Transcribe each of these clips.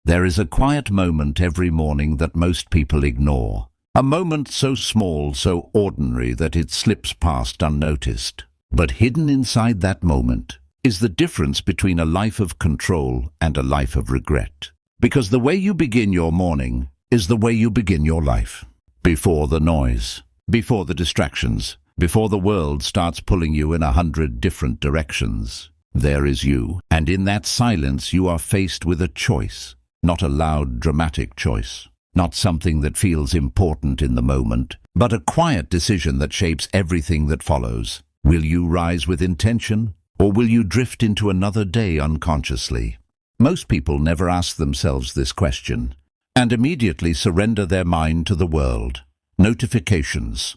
There is a quiet moment every morning that most people ignore. A moment so small, so ordinary that it slips past unnoticed. But hidden inside that moment is the difference between a life of control and a life of regret. Because the way you begin your morning is the way you begin your life. Before the noise, before the distractions, before the world starts pulling you in 100 different directions, there is you. And in that silence you are faced with a choice. Not a loud, dramatic choice. Not something that feels important in the moment, but a quiet decision that shapes everything that follows. Will you rise with intention, or will you drift into another day unconsciously? Most people never ask themselves this question, and immediately surrender their mind to the world. Notifications.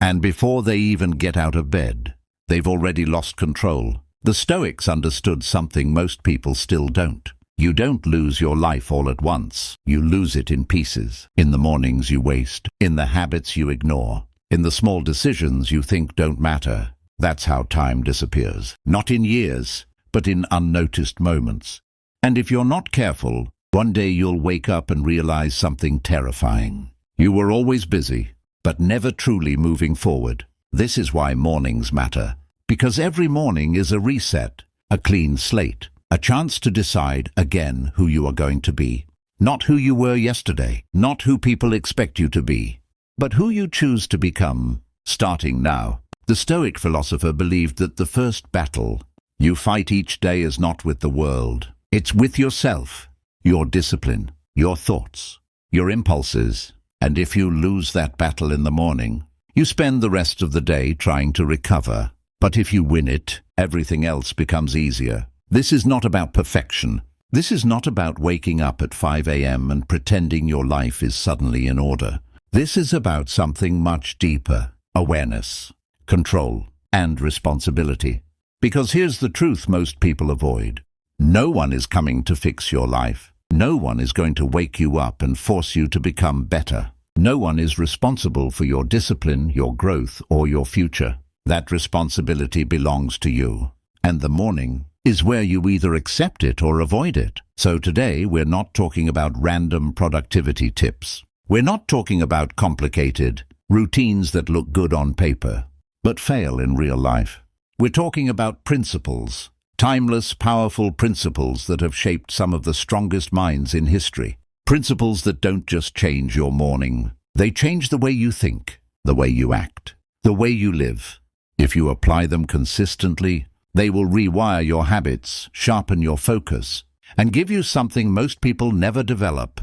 And before they even get out of bed, they've already lost control. The Stoics understood something most people still don't. You don't lose your life all at once. You lose it in pieces. In the mornings you waste, in the habits you ignore, in the small decisions you think don't matter. That's how time disappears. Not in years, but in unnoticed moments. And if you're not careful, one day you'll wake up and realize something terrifying. You were always busy, but never truly moving forward. This is why mornings matter. Because every morning is a reset, a clean slate. A chance to decide again who you are going to be. Not who you were yesterday, not who people expect you to be, but who you choose to become, starting now. The Stoic philosopher believed that the first battle you fight each day is not with the world. It's with yourself, your discipline, your thoughts, your impulses. And if you lose that battle in the morning, you spend the rest of the day trying to recover. But if you win it, everything else becomes easier. This is not about perfection. This is not about waking up at 5 a.m. and pretending your life is suddenly in order. This is about something much deeper: awareness, control, and responsibility. Because here's the truth most people avoid. No one is coming to fix your life. No one is going to wake you up and force you to become better. No one is responsible for your discipline, your growth, or your future. That responsibility belongs to you. And the morning is where you either accept it or avoid it. So today we're not talking about random productivity tips. We're not talking about complicated routines that look good on paper, but fail in real life. We're talking about principles, timeless, powerful principles that have shaped some of the strongest minds in history. Principles that don't just change your morning. They change the way you think, the way you act, the way you live. If you apply them consistently, they will rewire your habits, sharpen your focus, and give you something most people never develop: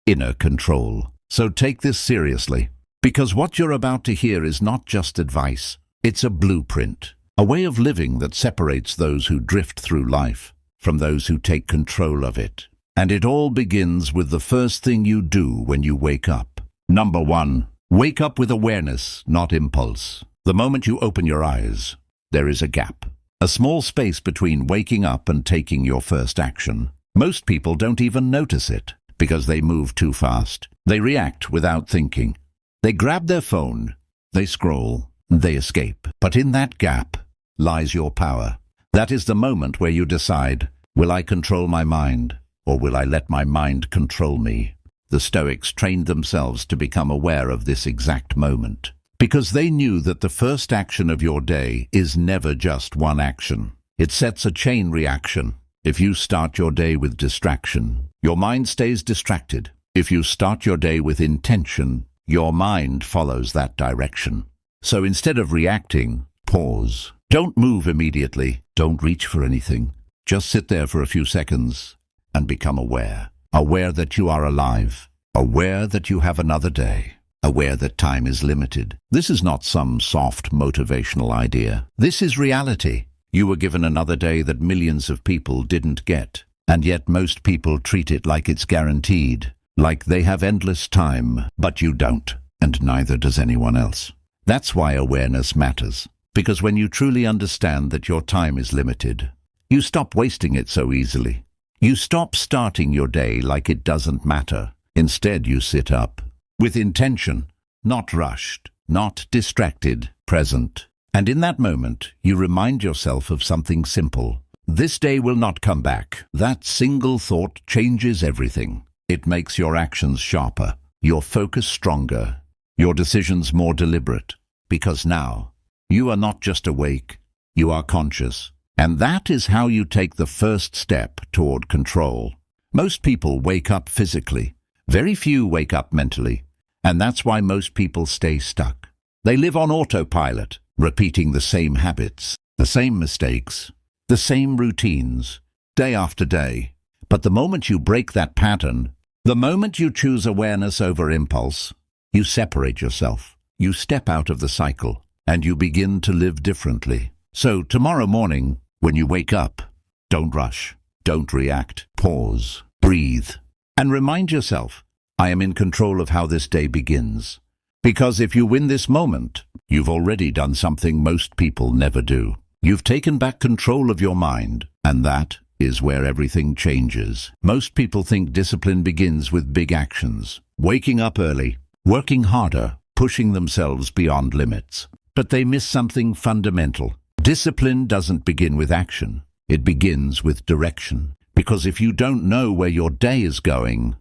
inner control. So take this seriously, because what you're about to hear is not just advice. It's a blueprint, a way of living that separates those who drift through life from those who take control of it. And it all begins with the first thing you do when you wake up. Number 1, wake up with awareness, not impulse. The moment you open your eyes, there is a gap. A small space between waking up and taking your first action. Most people don't even notice it, because they move too fast. They react without thinking. They grab their phone, they scroll, they escape. But in that gap lies your power. That is the moment where you decide, will I control my mind, or will I let my mind control me? The Stoics trained themselves to become aware of this exact moment, because they knew that the first action of your day is never just one action. It sets a chain reaction. If you start your day with distraction, your mind stays distracted. If you start your day with intention, your mind follows that direction. So instead of reacting, pause. Don't move immediately. Don't reach for anything. Just sit there for a few seconds and become aware. Aware that you are alive. Aware that you have another day. Aware that time is limited. This is not some soft motivational idea. This is reality. You were given another day that millions of people didn't get. And yet most people treat it like it's guaranteed. Like they have endless time, but you don't. And neither does anyone else. That's why awareness matters. Because when you truly understand that your time is limited, you stop wasting it so easily. You stop starting your day like it doesn't matter. Instead, you sit up. With intention, not rushed, not distracted, present. And in that moment, you remind yourself of something simple. This day will not come back. That single thought changes everything. It makes your actions sharper, your focus stronger, your decisions more deliberate. Because now, you are not just awake, you are conscious. And that is how you take the first step toward control. Most people wake up physically. Very few wake up mentally. And that's why most people stay stuck. They live on autopilot, repeating the same habits, the same mistakes, the same routines, day after day. But the moment you break that pattern, the moment you choose awareness over impulse, you separate yourself. You step out of the cycle, and you begin to live differently. So tomorrow morning, when you wake up, don't rush, don't react, pause, breathe, and remind yourself, I am in control of how this day begins. Because if you win this moment, you've already done something most people never do. You've taken back control of your mind, and that is where everything changes. Most people think discipline begins with big actions, waking up early, working harder, pushing themselves beyond limits. But they miss something fundamental. Discipline doesn't begin with action. It begins with direction. Because if you don't know where your day is going,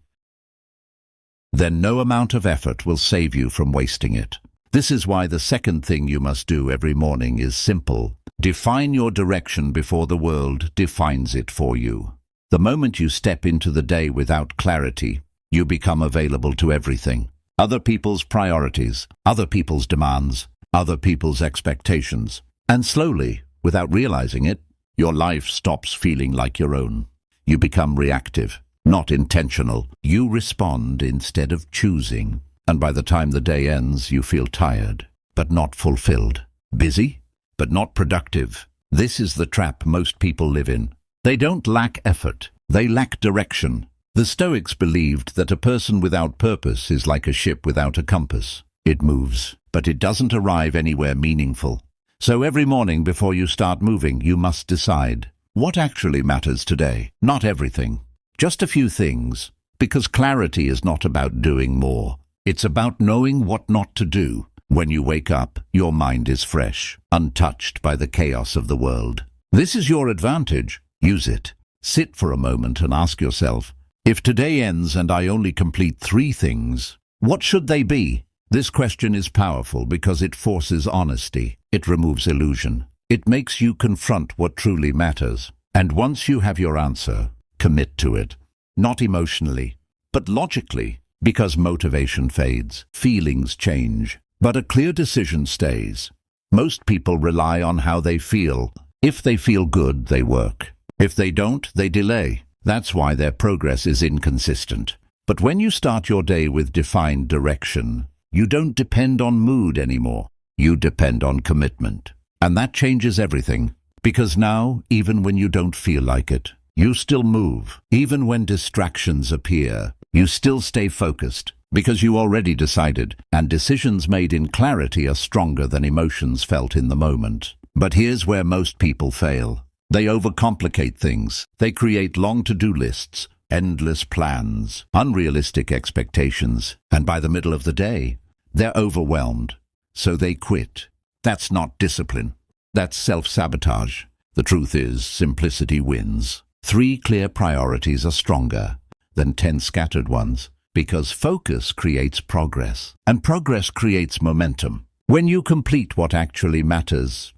then no amount of effort will save you from wasting it. This is why the second thing you must do every morning is simple. Define your direction before the world defines it for you. The moment you step into the day without clarity, you become available to everything. Other people's priorities, other people's demands, other people's expectations. And slowly, without realizing it, your life stops feeling like your own. You become reactive, not intentional. You respond instead of choosing. And by the time the day ends, you feel tired, but not fulfilled. Busy, but not productive. This is the trap most people live in. They don't lack effort. They lack direction. The Stoics believed that a person without purpose is like a ship without a compass. It moves, but it doesn't arrive anywhere meaningful. So every morning before you start moving, you must decide, what actually matters today? Not everything, just a few things. Because clarity is not about doing more. It's about knowing what not to do. When you wake up, your mind is fresh, untouched by the chaos of the world. This is your advantage. Use it. Sit for a moment and ask yourself, if today ends and I only complete 3 things, what should they be? This question is powerful because it forces honesty. It removes illusion. It makes you confront what truly matters. And once you have your answer, commit to it. Not emotionally, but logically, because motivation fades, feelings change, but a clear decision stays. Most people rely on how they feel. If they feel good, they work. If they don't, they delay. That's why their progress is inconsistent. But when you start your day with defined direction, you don't depend on mood anymore. You depend on commitment. And that changes everything. Because now, even when you don't feel like it, you still move. Even when distractions appear, you still stay focused. Because you already decided, and decisions made in clarity are stronger than emotions felt in the moment. But here's where most people fail. They overcomplicate things. They create long to-do lists, endless plans, unrealistic expectations, and by the middle of the day, they're overwhelmed. So they quit. That's not discipline. That's self-sabotage. The truth is, simplicity wins. 3 clear priorities are stronger than 10 scattered ones, because focus creates progress, and progress creates momentum. When you complete what actually matters,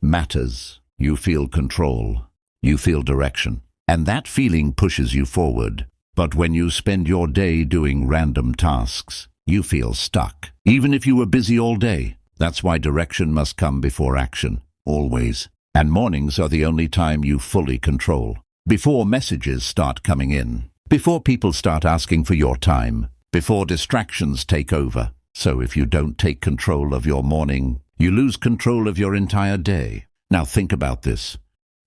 you feel control. You feel direction, and that feeling pushes you forward. But when you spend your day doing random tasks, you feel stuck, even if you were busy all day. That's why direction must come before action, always. And mornings are the only time you fully control. Before messages start coming in, before people start asking for your time, before distractions take over. So if you don't take control of your morning, you lose control of your entire day. Now think about this.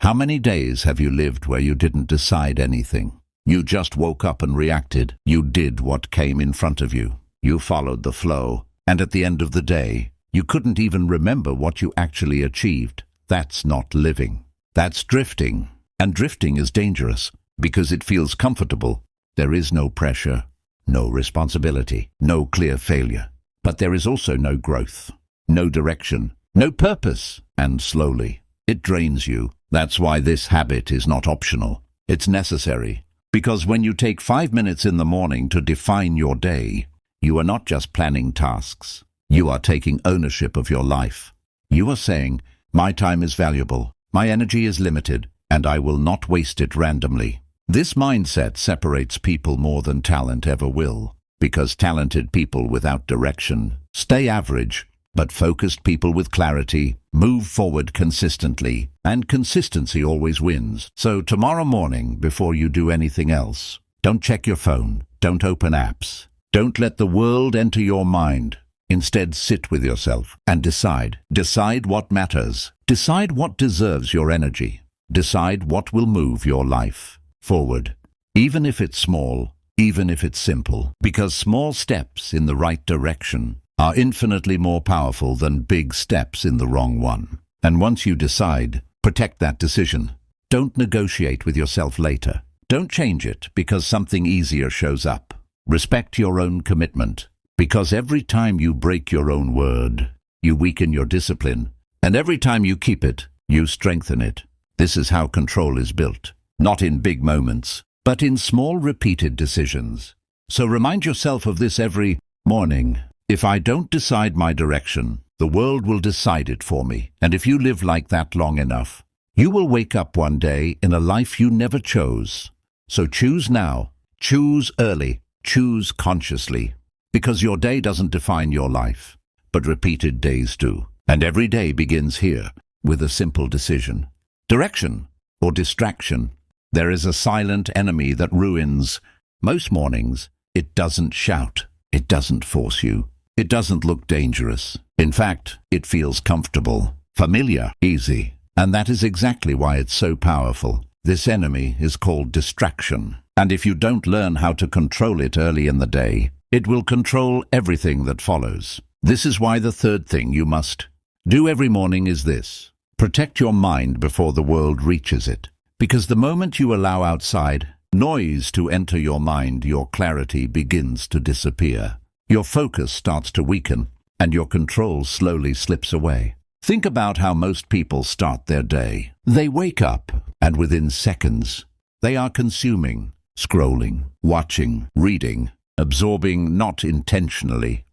How many days have you lived where you didn't decide anything? You just woke up and reacted. You did what came in front of you. You followed the flow. And at the end of the day, you couldn't even remember what you actually achieved. That's not living. That's drifting. And drifting is dangerous because it feels comfortable. There is no pressure, no responsibility, no clear failure. But there is also no growth, no direction, no purpose. And slowly, It drains you. That's why this habit is not optional. It's necessary. Because when you take 5 minutes in the morning to define your day, you are not just planning tasks. You are taking ownership of your life. You are saying, my time is valuable, my energy is limited, and I will not waste it randomly. This mindset separates people more than talent ever will, because talented people without direction stay average, but focused people with clarity move forward consistently, and consistency always wins. So tomorrow morning, before you do anything else, don't check your phone, don't open apps, don't let the world enter your mind. Instead, sit with yourself and decide. Decide what matters. Decide what deserves your energy. Decide what will move your life forward, even if it's small, even if it's simple, because small steps in the right direction are infinitely more powerful than big steps in the wrong one. And once you decide, protect that decision. Don't negotiate with yourself later. Don't change it because something easier shows up. Respect your own commitment, because every time you break your own word, you weaken your discipline, and every time you keep it, you strengthen it. This is how control is built, not in big moments, but in small repeated decisions. So remind yourself of this every morning. If I don't decide my direction, the world will decide it for me. And if you live like that long enough, you will wake up one day in a life you never chose. So choose now, choose early, choose consciously, because your day doesn't define your life, but repeated days do. And every day begins here with a simple decision. Direction or distraction. There is a silent enemy that ruins. Most mornings, it doesn't shout. It doesn't force you. It doesn't look dangerous. In fact, it feels comfortable, familiar, easy. And that is exactly why it's so powerful. This enemy is called distraction. And if you don't learn how to control it early in the day, it will control everything that follows. This is why the third thing you must do every morning is this. Protect your mind before the world reaches it. Because the moment you allow outside noise to enter your mind, your clarity begins to disappear. Your focus starts to weaken, and your control slowly slips away. Think about how most people start their day. They wake up, and within seconds, they are consuming, scrolling, watching, reading, absorbing not intentionally,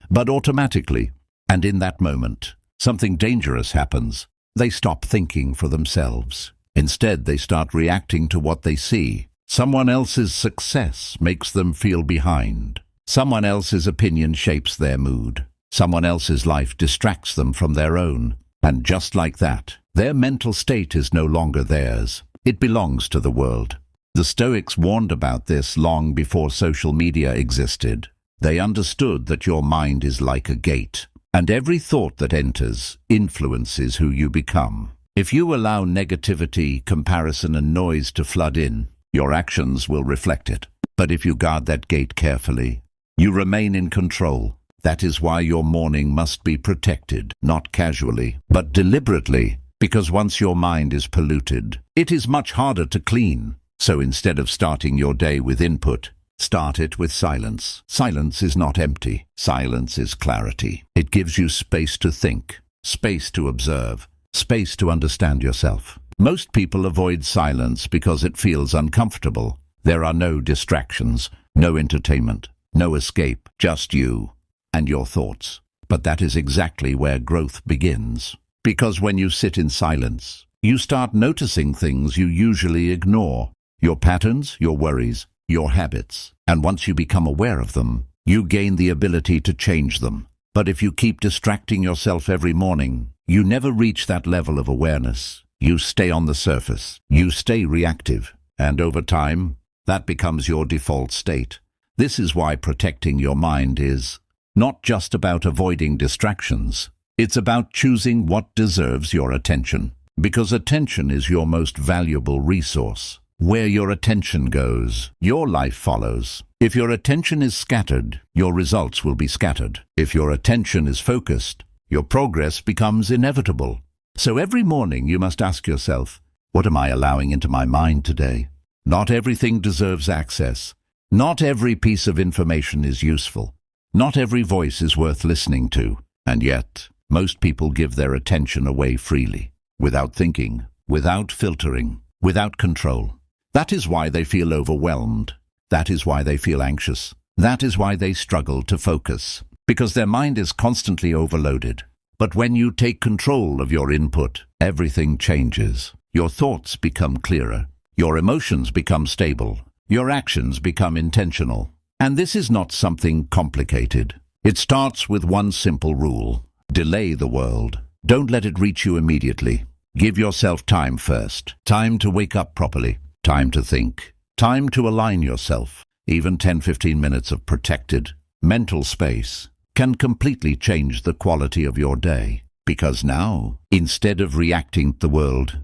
but automatically. And in that moment, something dangerous happens. They stop thinking for themselves. Instead, they start reacting to what they see. Someone else's success makes them feel behind. Someone else's opinion shapes their mood. Someone else's life distracts them from their own. And just like that, their mental state is no longer theirs. It belongs to the world. The Stoics warned about this long before social media existed. They understood that your mind is like a gate, and every thought that enters influences who you become. If you allow negativity, comparison, and noise to flood in, your actions will reflect it. But if you guard that gate carefully, you remain in control. That is why your morning must be protected, not casually, but deliberately, because once your mind is polluted, it is much harder to clean. So instead of starting your day with input, start it with silence. Silence is not empty. Silence is clarity. It gives you space to think, space to observe, space to understand yourself. Most people avoid silence because it feels uncomfortable. There are no distractions, no entertainment, no escape, just you and your thoughts. But that is exactly where growth begins. Because when you sit in silence, you start noticing things you usually ignore. Your patterns, your worries, your habits. And once you become aware of them, you gain the ability to change them. But if you keep distracting yourself every morning, you never reach that level of awareness. You stay on the surface. You stay reactive. And over time, that becomes your default state. This is why protecting your mind is not just about avoiding distractions. It's about choosing what deserves your attention. Because attention is your most valuable resource. Where your attention goes, your life follows. If your attention is scattered, your results will be scattered. If your attention is focused, your progress becomes inevitable. So every morning you must ask yourself, what am I allowing into my mind today? Not everything deserves access. Not every piece of information is useful. Not every voice is worth listening to. And yet, Most people give their attention away freely, without thinking, without filtering, without control. That is why they feel overwhelmed. That is why they feel anxious. That is why they struggle to focus, because their mind is constantly overloaded. But when you take control of your input, everything changes. Your thoughts become clearer. Your emotions become stable. Your actions become intentional. And this is not something complicated. It starts with one simple rule. Delay the world. Don't let it reach you immediately. Give yourself time first. Time to wake up properly. Time to think. Time to align yourself. Even 10-15 minutes of protected mental space can completely change the quality of your day. Because now, instead of reacting to the world,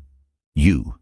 you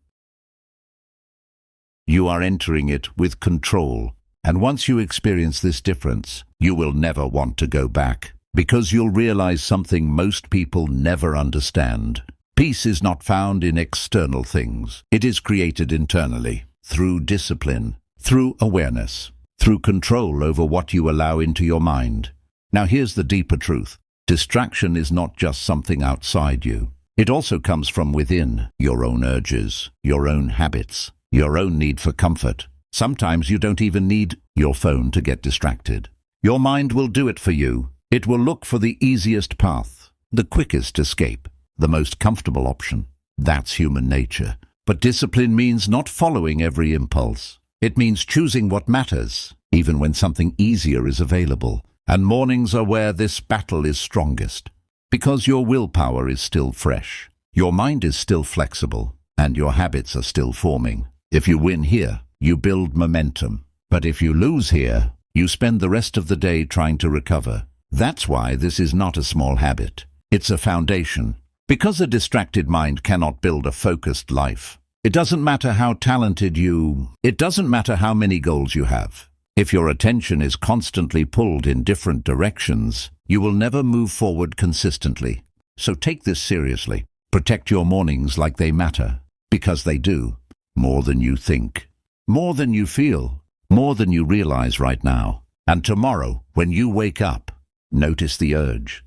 are entering it with control. And once you experience this difference, you will never want to go back. Because you'll realize something most people never understand. Peace is not found in external things. It is created internally, through discipline, through awareness, through control over what you allow into your mind. Now here's the deeper truth. Distraction is not just something outside you. It also comes from within, your own urges, your own habits, your own need for comfort. Sometimes you don't even need your phone to get distracted. Your mind will do it for you. It will look for the easiest path, the quickest escape, the most comfortable option. That's human nature. But discipline means not following every impulse. It means choosing what matters, even when something easier is available. And mornings are where this battle is strongest. Because your willpower is still fresh. Your mind is still flexible, and your habits are still forming. If you win here, you build momentum. But if you lose here, you spend the rest of the day trying to recover. That's why this is not a small habit. It's a foundation. Because a distracted mind cannot build a focused life. It doesn't matter how talented it doesn't matter how many goals you have. If your attention is constantly pulled in different directions, you will never move forward consistently. So take this seriously. Protect your mornings like they matter. Because they do. More than you think. More than you feel. More than you realize right now. And tomorrow, when you wake up, notice the urge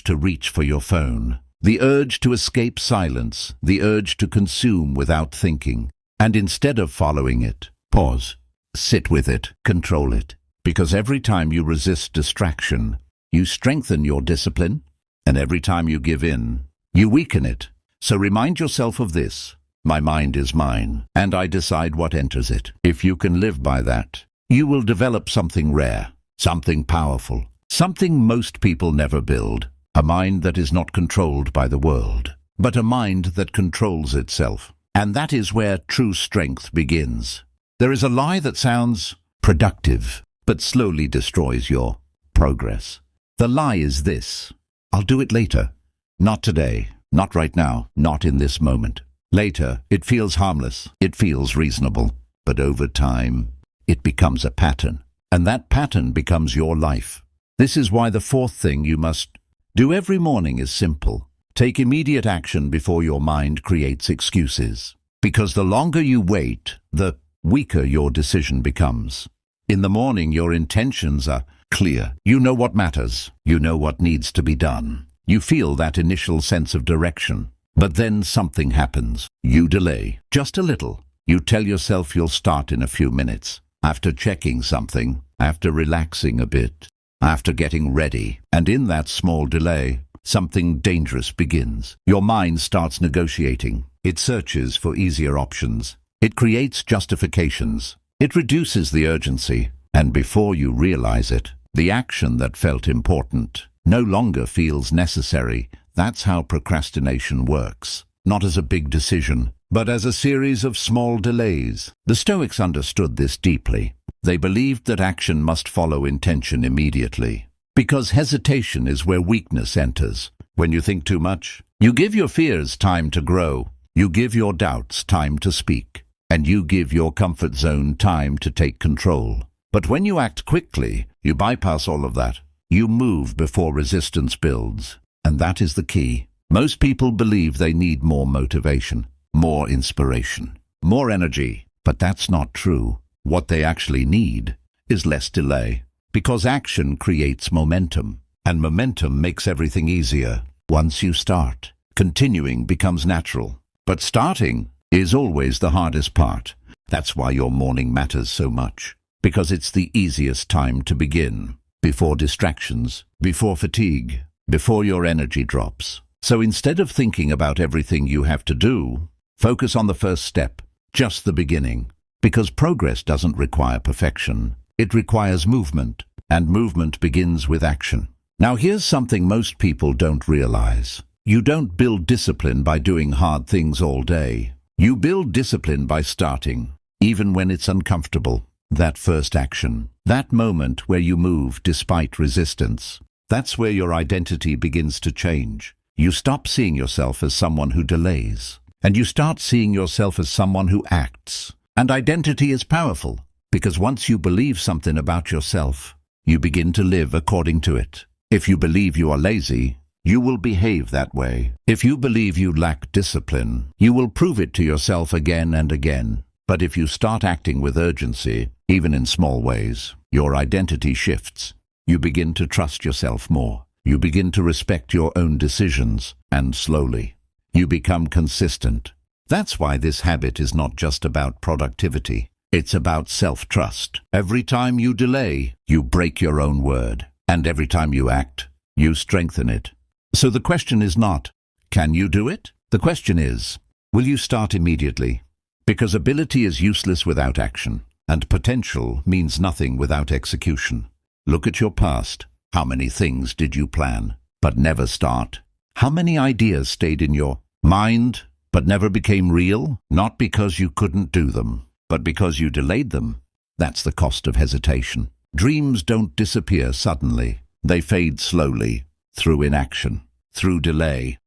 to reach for your phone, the urge to escape silence, the urge to consume without thinking. And instead of following it, pause, sit with it, control it. Because every time you resist distraction, you strengthen your discipline, and every time you give in, you weaken it. So remind yourself of this. My mind is mine, and I decide what enters it. If you can live by that, you will develop something rare, something powerful. Something most people never build, a mind that is not controlled by the world, but a mind that controls itself. And that is where true strength begins. There is a lie that sounds productive, but slowly destroys your progress. The lie is this: I'll do it later. Not today, not right now, not in this moment. Later, it feels harmless, it feels reasonable, but over time, it becomes a pattern. And that pattern becomes your life. This is why the fourth thing you must do every morning is simple. Take immediate action before your mind creates excuses. Because the longer you wait, the weaker your decision becomes. In the morning, your intentions are clear. You know what matters. You know what needs to be done. You feel that initial sense of direction. But then something happens. You delay, just a little. You tell yourself you'll start in a few minutes. After checking something, after relaxing a bit, after getting ready. And in that small delay, something dangerous begins. Your mind starts negotiating. It searches for easier options. It creates justifications. It reduces the urgency. And before you realize it, the action that felt important no longer feels necessary. That's how procrastination works. Not as a big decision, but as a series of small delays. The Stoics understood this deeply. They believed that action must follow intention immediately. Because hesitation is where weakness enters. When you think too much, you give your fears time to grow. You give your doubts time to speak. And you give your comfort zone time to take control. But when you act quickly, you bypass all of that. You move before resistance builds. And that is the key. Most people believe they need more motivation, more inspiration, more energy. But that's not true. What they actually need is less delay. Because action creates momentum. And momentum makes everything easier. Once you start, continuing becomes natural. But starting is always the hardest part. That's why your morning matters so much. Because it's the easiest time to begin. Before distractions, before fatigue, before your energy drops. So instead of thinking about everything you have to do, focus on the first step, just the beginning. Because progress doesn't require perfection. It requires movement, and movement begins with action. Now here's something most people don't realize. You don't build discipline by doing hard things all day. You build discipline by starting, even when it's uncomfortable. That first action, that moment where you move despite resistance, that's where your identity begins to change. You stop seeing yourself as someone who delays, and you start seeing yourself as someone who acts. And identity is powerful, because once you believe something about yourself, you begin to live according to it. If you believe you are lazy, you will behave that way. If you believe you lack discipline, you will prove it to yourself again and again. But if you start acting with urgency, even in small ways, your identity shifts. You begin to trust yourself more. You begin to respect your own decisions, and slowly, you become consistent. That's why this habit is not just about productivity. It's about self-trust. Every time you delay, you break your own word. And every time you act, you strengthen it. So the question is not, can you do it? The question is, will you start immediately? Because ability is useless without action, and potential means nothing without execution. Look at your past. How many things did you plan, but never start? How many ideas stayed in your mind, but never became real? Not because you couldn't do them, but because you delayed them. That's the cost of hesitation. Dreams don't disappear suddenly. They fade slowly, through inaction, through delay,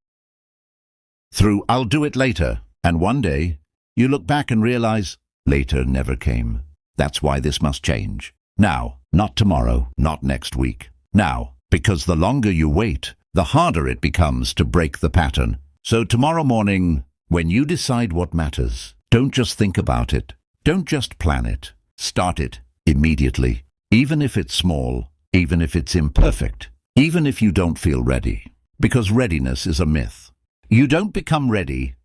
through "I'll do it later." And one day, you look back and realize, later never came. That's why this must change. Now, not tomorrow, not next week. Now, because the longer you wait, the harder it becomes to break the pattern. So tomorrow morning, when you decide what matters, don't just think about it. Don't just plan it. Start it immediately. Even if it's small, even if it's imperfect, even if you don't feel ready. Because readiness is a myth. You don't become ready